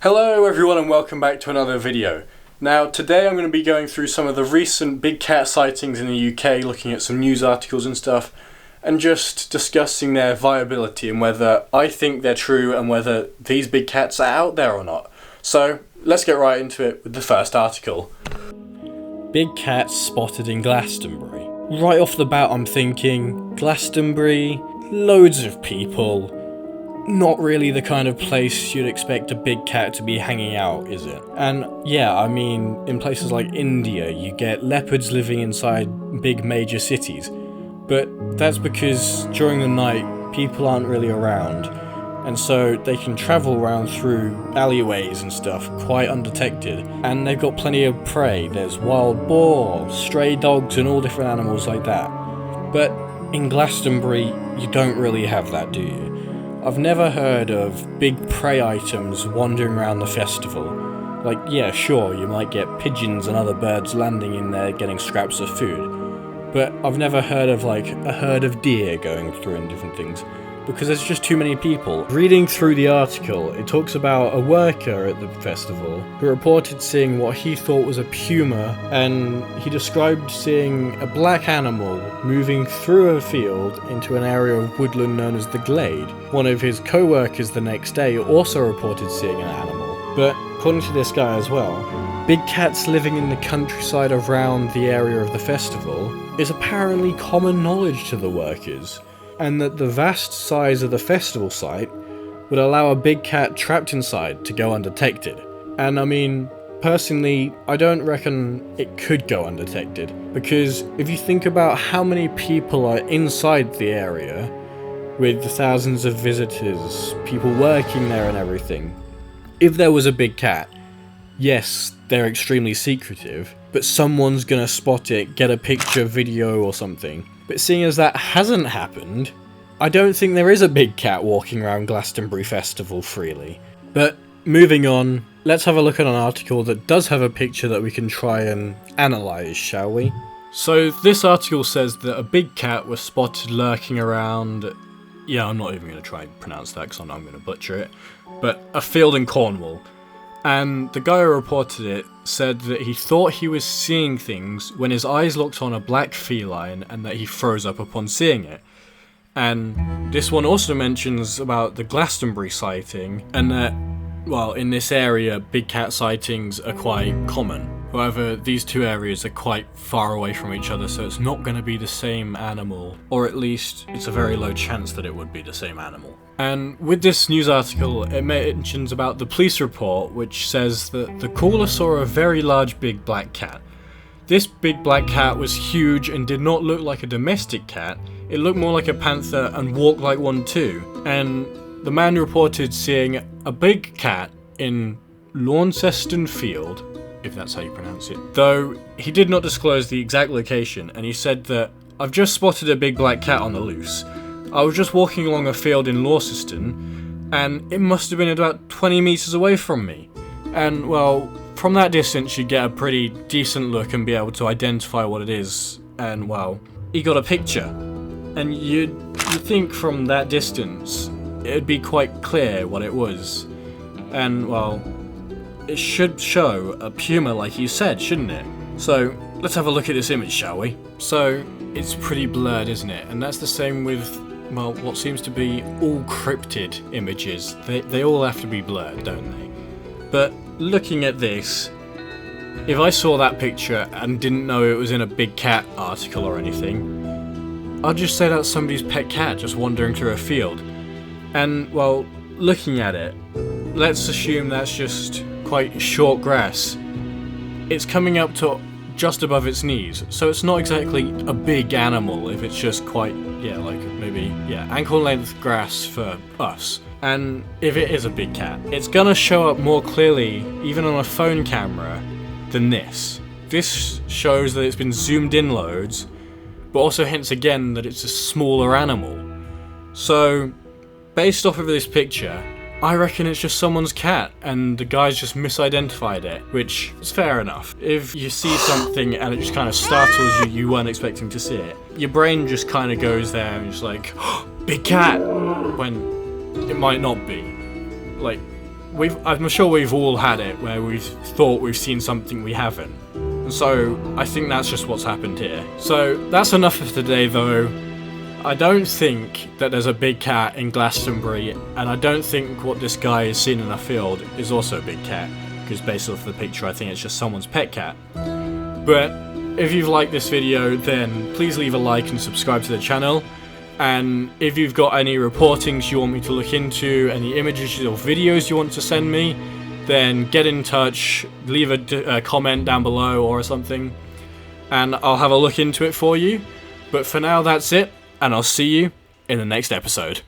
Hello everyone and welcome back to another video. Now today I'm going to be going through some of the recent big cat sightings in the UK, looking at some news articles and stuff, and just discussing their viability and whether I think they're true and whether these big cats are out there or not. So let's get right into it with the first article. Big cats spotted in Glastonbury. Right off the bat I'm thinking, Glastonbury, loads of people. Not really the kind of place you'd expect a big cat to be hanging out, is it? And yeah, I mean, in places like India, you get leopards living inside big major cities. But that's because during the night, people aren't really around. And so they can travel around through alleyways and stuff quite undetected. And they've got plenty of prey. There's wild boar, stray dogs, and all different animals like that. But in Glastonbury, you don't really have that, do you? I've never heard of big prey items wandering around the festival. Like, yeah, sure, you might get pigeons and other birds landing in there getting scraps of food, but I've never heard of, like, a herd of deer going through and different things, because there's just too many people. Reading through the article, it talks about a worker at the festival who reported seeing what he thought was a puma, and he described seeing a black animal moving through a field into an area of woodland known as the Glade. One of his co-workers the next day also reported seeing an animal, but according to this guy as well, big cats living in the countryside around the area of the festival is apparently common knowledge to the workers, and that the vast size of the festival site would allow a big cat trapped inside to go undetected. And I mean, personally, I don't reckon it could go undetected, because if you think about how many people are inside the area, with the thousands of visitors, people working there and everything, if there was a big cat, yes, they're extremely secretive, but someone's gonna spot it, get a picture, video or something. But seeing as that hasn't happened, I don't think there is a big cat walking around Glastonbury Festival freely. But moving on, let's have a look at an article that does have a picture that we can try and analyse, shall we? So this article says that a big cat was spotted lurking around, yeah, I'm not even going to try and pronounce that because I'm going to butcher it, but a field in Cornwall. And the guy who reported it said that he thought he was seeing things when his eyes locked on a black feline and that he froze up upon seeing it. And this one also mentions about the Glastonbury sighting and that, well, in this area big cat sightings are quite common. However, these two areas are quite far away from each other, so it's not going to be the same animal, or at least it's a very low chance that it would be the same animal. And with this news article, it mentions about the police report, which says that the caller saw a very large big black cat. This big black cat was huge and did not look like a domestic cat, it looked more like a panther and walked like one too. And the man reported seeing a big cat in Launceston Field, if that's how you pronounce it, though he did not disclose the exact location, and he said that, "I've just spotted a big black cat on the loose. I was just walking along a field in Launceston, and it must have been about 20 metres away from me." And, well, from that distance you get a pretty decent look and be able to identify what it is, and, well, he got a picture. And you'd think from that distance it'd be quite clear what it was. And, well, it should show a puma like you said, shouldn't it? So, let's have a look at this image, shall we? So, it's pretty blurred, isn't it? And that's the same with, well, what seems to be all cryptid images. They all have to be blurred, don't they? But looking at this, if I saw that picture and didn't know it was in a big cat article or anything, I'd just say that's somebody's pet cat just wandering through a field. And, well, looking at it, let's assume that's just quite short grass. It's coming up to just above its knees, so it's not exactly a big animal if it's just quite, yeah, like maybe, yeah, ankle length grass for us. And if it is a big cat, it's gonna show up more clearly, even on a phone camera, than this. This shows that it's been zoomed in loads, but also hints again that it's a smaller animal. So, based off of this picture, I reckon it's just someone's cat, and the guy's just misidentified it, which is fair enough. If you see something and it just kind of startles you, you weren't expecting to see it, your brain just kind of goes there and just like, oh, big cat, when it might not be. Like, I'm sure we've all had it where we've thought we've seen something we haven't. And so I think that's just what's happened here. So that's enough for today though. I don't think that there's a big cat in Glastonbury, and I don't think what this guy has seen in a field is also a big cat, because based off the picture I think it's just someone's pet cat. But if you've liked this video, then please leave a like and subscribe to the channel. And if you've got any reportings you want me to look into, any images or videos you want to send me, then get in touch, leave a comment down below or something, and I'll have a look into it for you. But for now, that's it, and I'll see you in the next episode.